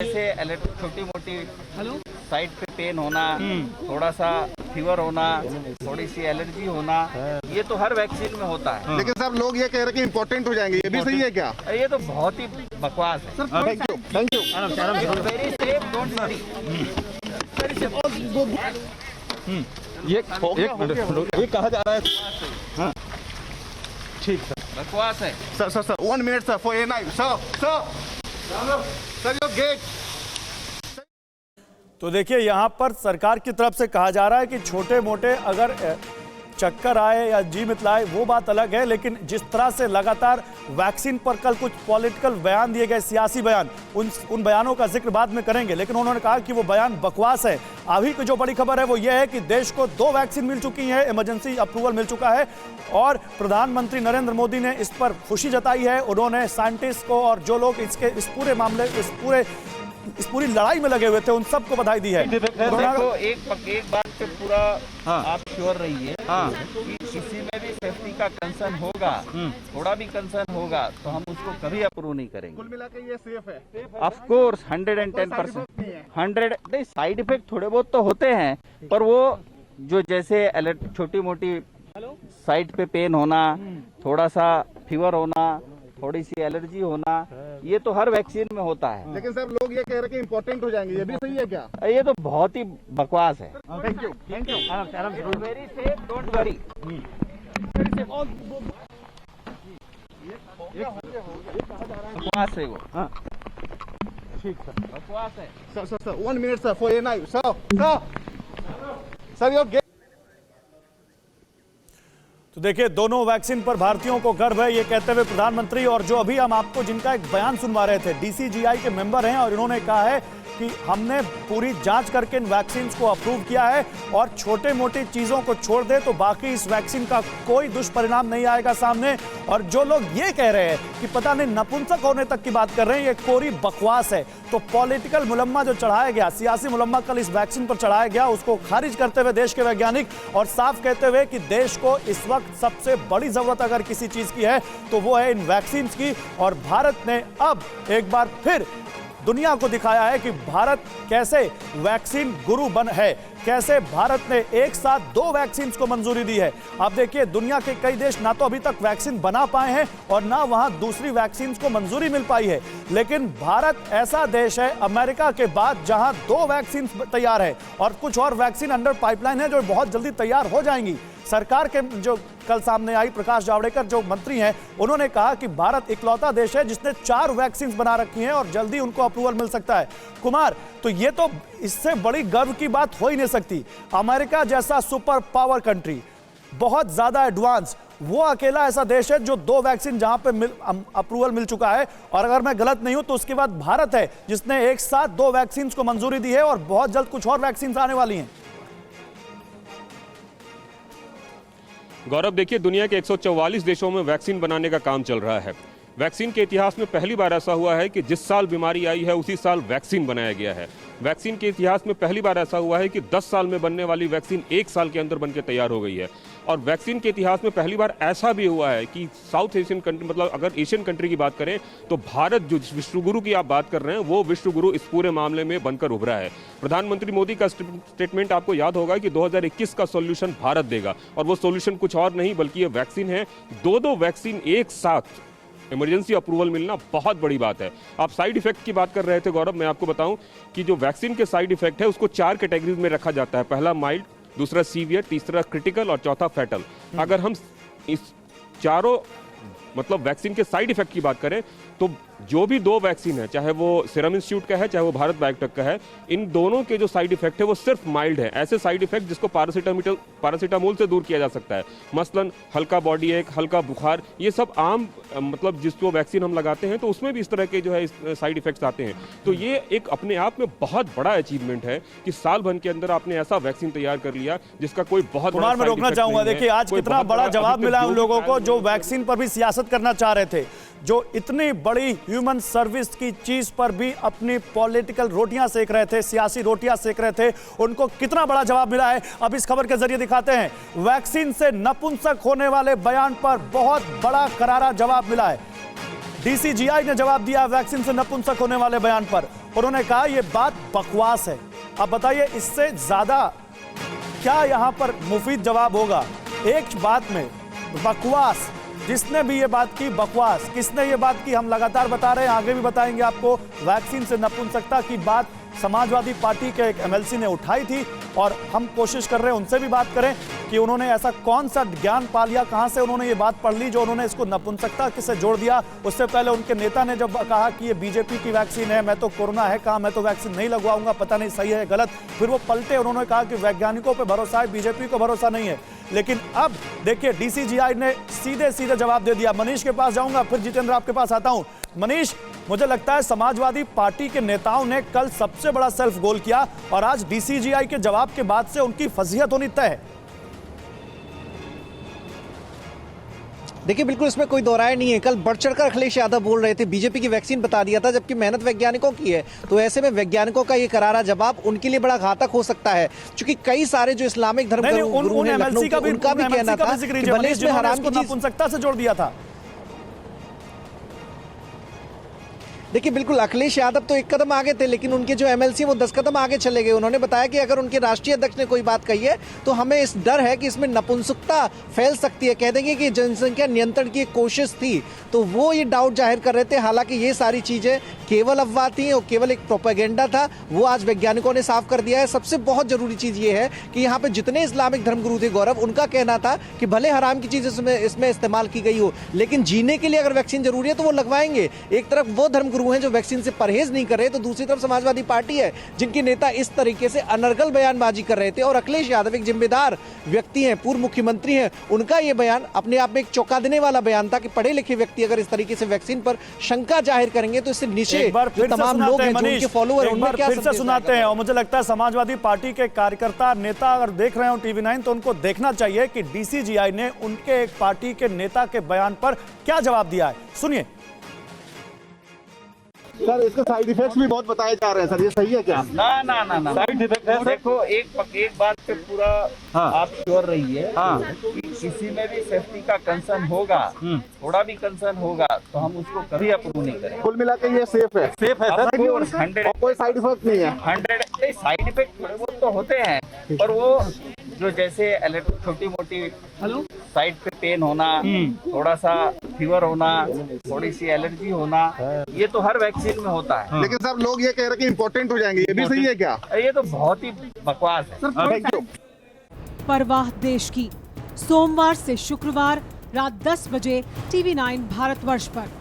जैसे छोटी मोटी साइड पे पेन होना, थोड़ा सा फीवर होना, थोड़ी सी एलर्जी होना, ये तो हर वैक्सीन में होता है। लेकिन सर लोग ये कह रहे हैं कि इम्पोर्टेंट हो जाएंगे, ये भी सही है क्या? ये तो बहुत ही बकवास है। Thank you. Very safe, don't worry. ये एक मिनट, ये कहा जा रहा है। हाँ ठीक सर, बकवास है। Sir 1 minute sir for A9 sir your gate. तो देखिए यहाँ पर सरकार की तरफ से कहा जा रहा है कि छोटे मोटे अगर चक्कर आए या जी मितलाए वो बात अलग है, लेकिन जिस तरह से लगातार वैक्सीन पर कल कुछ पॉलिटिकल बयान दिए गए, सियासी बयान, उन बयानों का जिक्र बाद में करेंगे, लेकिन उन्होंने कहा कि वो बयान बकवास है। अभी की जो बड़ी खबर है वो ये है कि देश को 2 वैक्सीन मिल चुकी है, इमरजेंसी अप्रूवल मिल चुका है और प्रधानमंत्री नरेंद्र मोदी ने इस पर खुशी जताई है। उन्होंने साइंटिस्ट को और जो लोग इस पूरे मामले इस पूरी लड़ाई में लगे हुए थे उन सबको बधाई दी है। देखो एक बात पे पूरा आप श्योर रहिए कि किसी में भी सेफ्टी का कंसर्न होगा, थोड़ा भी कंसर्न होगा तो हम उसको कभी अप्रूव नहीं करेंगे। कुल मिला के ये सेफ है। Of course 110%। 100 नहीं, साइड इफेक्ट थोड़े बहुत तो होते हैं, पर वो जो जैसे छोटी मोटी साइड पे पेन होना, थोड़ा सा फीवर होना, थोड़ी सी एलर्जी होना, ये तो हर वैक्सीन में होता है। लेकिन सर लोग ये कह रहे हैं कि इम्पोर्टेंट हो जाएंगे, ये भी सही है क्या? ये तो बहुत ही बकवास है। Thank you. Very safe, don't worry. बकवास है वो। ठीक सर, बकवास है। Sir 1 minute sir for A9 sir your gate. तो देखिए दोनों वैक्सीन पर भारतीयों को गर्व है, ये कहते हुए प्रधानमंत्री, और जो अभी हम आपको जिनका एक बयान सुनवा रहे थे, DCGI के मेंबर हैं और इन्होंने कहा है कि हमने पूरी जांच करके इन वैक्सीन को अप्रूव किया है और छोटे मोटी चीजों को छोड़ दे तो बाकी इस वैक्सीन का कोई दुष्परिणाम नहीं आएगा सामने। और जो लोग ये कह रहे हैं कि पता नहीं नपुंसक होने तक की बात कर रहे हैं, ये कोरी बकवास है। तो पॉलिटिकल मुलम्मा जो चढ़ाया गया, सियासी मुलम्मा कल इस वैक्सीन पर चढ़ाया गया, उसको खारिज करते हुए देश के वैज्ञानिक और साफ कहते हुए कि देश को इस वक्त सबसे बड़ी जरूरत अगर किसी चीज की है तो वो है इन वैक्सीन की। और भारत ने अब एक बार फिर दुनिया को दिखाया है कि भारत कैसे वैक्सीन गुरु है, कैसे भारत ने एक साथ 2 वैक्सीन को मंजूरी दी है। अब देखिए दुनिया के कई देश ना तो अभी तक वैक्सीन बना पाए हैं और ना वहां दूसरी वैक्सीन को मंजूरी मिल पाई है, लेकिन भारत ऐसा देश है अमेरिका के बाद जहां 2 वैक्सीन तैयार है और कुछ और वैक्सीन अंडर पाइपलाइन है जो बहुत जल्दी तैयार हो जाएंगी। सरकार के जो कल सामने आई, प्रकाश जावड़ेकर जो मंत्री हैं, उन्होंने कहा कि भारत इकलौता देश है जिसने 4 वैक्सीन बना रखी हैं और जल्दी उनको अप्रूवल मिल सकता है। कुमार, तो ये तो इससे बड़ी गर्व की बात हो ही नहीं सकती। अमेरिका जैसा सुपर पावर कंट्री, बहुत ज्यादा एडवांस, वो अकेला ऐसा देश है जो 2 वैक्सीन जहां पे अप्रूवल मिल चुका है। और अगर मैं गलत नहीं हूं तो उसके बाद भारत है जिसने एक साथ 2 वैक्सीन को मंजूरी दी है और बहुत जल्द कुछ और वैक्सीन आने वाली हैं। गौरव, देखिए दुनिया के 144 देशों में वैक्सीन बनाने का काम चल रहा है। वैक्सीन के इतिहास में पहली बार ऐसा हुआ है कि जिस साल बीमारी आई है उसी साल वैक्सीन बनाया गया है। वैक्सीन के इतिहास में पहली बार ऐसा हुआ है कि 10 साल में बनने वाली वैक्सीन 1 साल के अंदर बनकर तैयार हो गई है। और वैक्सीन के इतिहास में पहली बार ऐसा भी हुआ है कि साउथ एशियन कंट्री, मतलब अगर एशियन कंट्री की बात करें तो भारत, जो विश्वगुरु की आप बात कर रहे हैं, वो विश्वगुरु इस पूरे मामले में बनकर उभरा है। प्रधानमंत्री मोदी का स्टेटमेंट आपको याद होगा कि 2021 का सॉल्यूशन भारत देगा, और वो सॉल्यूशन कुछ और नहीं बल्कि ये वैक्सीन है। 2 वैक्सीन एक साथ इमरजेंसी अप्रूवल मिलना बहुत बड़ी बात है। आप साइड इफेक्ट की बात कर रहे थे गौरव, मैं आपको बताऊं कि जो वैक्सीन के साइड इफेक्ट है उसको 4 कैटेगरीज में रखा जाता है। पहला माइल्ड, दूसरा सीवियर, तीसरा क्रिटिकल और चौथा फैटल। अगर हम इस चारों मतलब वैक्सीन के साइड इफेक्ट की बात करें तो जो भी 2 वैक्सीन है, चाहे वो सीरम इंस्टीट्यूट का है चाहे वो भारत बायोटेक का है, इन दोनों के जो साइड इफेक्ट है वो सिर्फ माइल्ड है। ऐसे साइड इफेक्ट जिसको पैरासीटामोल से दूर किया जा सकता है, मसलन हल्का बॉडी एक, हल्का बुखार, ये सब आम मतलब जिसको वैक्सीन हम लगाते हैं तो उसमें भी इस तरह के जो है साइड इफेक्ट्स आते हैं। तो ये एक अपने आप में बहुत बड़ा अचीवमेंट है कि साल भर के अंदर आपने ऐसा वैक्सीन तैयार कर लिया जिसका कोई बहुत बड़ा मैं रोकना चाहूंगा, देखिए आज कितना बड़ा जवाब मिला उन लोगों को जो वैक्सीन पर भी सियासत करना चाह रहे थे, जो इतनी बड़ी ह्यूमन सर्विस की चीज पर भी अपनी पॉलिटिकल रोटियां सेक रहे थे, सियासी रोटियां सेक रहे थे, उनको कितना बड़ा जवाब मिला है अब इस खबर के जरिए दिखाते हैं। वैक्सीन से नपुंसक होने वाले बयान पर बहुत बड़ा करारा जवाब मिला है। डीसीजीआई ने जवाब दिया वैक्सीन से नपुंसक होने वाले बयान पर। उन्होंने कहा यह बात बकवास है। अब बताइए इससे ज्यादा क्या यहां पर मुफीद जवाब होगा? एक बात में बकवास, जिसने भी ये बात की बकवास। किसने ये बात की हम लगातार बता रहे हैं, आगे भी बताएंगे आपको। वैक्सीन से नपुंसकता की बात समाजवादी पार्टी के एक एमएलसी ने उठाई थी और हम कोशिश कर रहे हैं उनसे भी बात करें कि उन्होंने ऐसा कौन सा ज्ञान पा लिया, कहां से उन्होंने ये बात पढ़ ली जो उन्होंने इसको नपुंसकता से जोड़ दिया। उससे पहले उनके नेता ने जब कहा कि ये बीजेपी की वैक्सीन है, मैं तो कोरोना है कहा, मैं तो वैक्सीन नहीं लगवाऊंगा, पता नहीं सही है गलत। फिर वो पलटे, उन्होंने कहा कि वैज्ञानिकों पर भरोसा है, बीजेपी को भरोसा नहीं है। लेकिन अब देखिए डीसीजीआई ने सीधे सीधे जवाब दे दिया। मनीष के पास जाऊंगा, फिर जितेंद्र आपके पास आता हूं। मनीष, मुझे लगता है समाजवादी पार्टी के नेताओं ने कल सबसे बड़ा सेल्फ गोल किया और आज डीसीजीआई के जवाब के बाद से उनकी फजीहत होनी तय है। देखिए बिल्कुल इसमें कोई दोहराय नहीं है। कल बढ़ चढ़कर अखिलेश यादव बोल रहे थे, बीजेपी की वैक्सीन बता दिया था, जबकि मेहनत वैज्ञानिकों की है। तो ऐसे में वैज्ञानिकों का ये करारा जवाब उनके लिए बड़ा घातक हो सकता है, क्योंकि कई सारे जो इस्लामिक धर्म गुरु हैं लखनऊ के, उनका भी कहना था कि भले इसमें हराम की चीज नपुंसकता से जोड़ दिया था। देखिए बिल्कुल अखिलेश यादव तो एक कदम आगे थे, लेकिन उनके जो एमएलसी वो 10 कदम आगे चले गए। उन्होंने बताया कि अगर उनके राष्ट्रीय अध्यक्ष ने कोई बात कही है तो हमें इस डर है कि इसमें नपुंसकता फैल सकती है, कह देंगे कि जनसंख्या नियंत्रण की एक कोशिश थी। तो वो ये डाउट जाहिर कर रहे थे। हालांकि ये सारी चीजें केवल अफवाह थी और केवल एक प्रोपेगेंडा था, वो आज वैज्ञानिकों ने साफ कर दिया है। सबसे बहुत जरूरी चीज ये है कि यहाँ पे जितने इस्लामिक धर्मगुरु थे गौरव, उनका कहना था कि भले हराम की चीज इसमें इस्तेमाल की गई हो, लेकिन जीने के लिए अगर वैक्सीन जरूरी है तो वो लगवाएंगे। एक तरफ वो धर्मगुरु हैं जो वैक्सीन से परहेज नहीं कर रहे, तो दूसरी तरफ समाजवादी पार्टी है जिनके नेता इस तरीके से अनर्गल बयानबाजी कर रहे थे। और अखिलेश यादव एक जिम्मेदार व्यक्ति हैं, पूर्व मुख्यमंत्री हैं, उनका यह बयान अपने आप में एक चौंका देने वाला बयान था कि पढ़े लिखे व्यक्ति अगर इस तरीके से वैक्सीन पर शंका जाहिर करेंगे तो इससे निश्चय जो तमाम लोग हैं, जो उनके फॉलोअर, उनमें क्या फिर से सुनाते हैं। और मुझे लगता है समाजवादी पार्टी के कार्यकर्ता नेता अगर देख रहे हो टीवी 9 तो उनको देखना चाहिए कि डीसीजीआई ने उनके एक पार्टी के नेता के बयान पर क्या जवाब दिया है। सुनिए सर, इसके साइड इफेक्ट्स भी बहुत बताए जा रहे हैं सर, ये सही है क्या? ना ना ना ना, साइड इफेक्ट है। देखो एक बात पे पूरा आप श्योर रहिए हाँ। कि किसी में भी सेफ्टी का कंसर्न होगा, थोड़ा भी कंसर्न होगा तो हम उसको कभी अप्रूव नहीं करेंगे। कुल मिला के ये सेफ है सर, 100 कोई साइड इफेक्ट नहीं है। 100 साइड इफेक्ट थोड़े बहुत तो होते हैं, पर वो जो जैसे छोटी मोटी साइड पे पेन होना, थोड़ा सा फीवर होना, थोड़ी सी एलर्जी होना, ये तो हर वैक्सीन में होता है। लेकिन सर लोग ये कह रहे हैं कि इम्पोर्टेंट हो जाएंगे, ये भी सही है क्या? ये तो बहुत ही बकवास है। Thank you. परवाह देश की, सोमवार से शुक्रवार रात 10 बजे TV9 भारतवर्ष पर।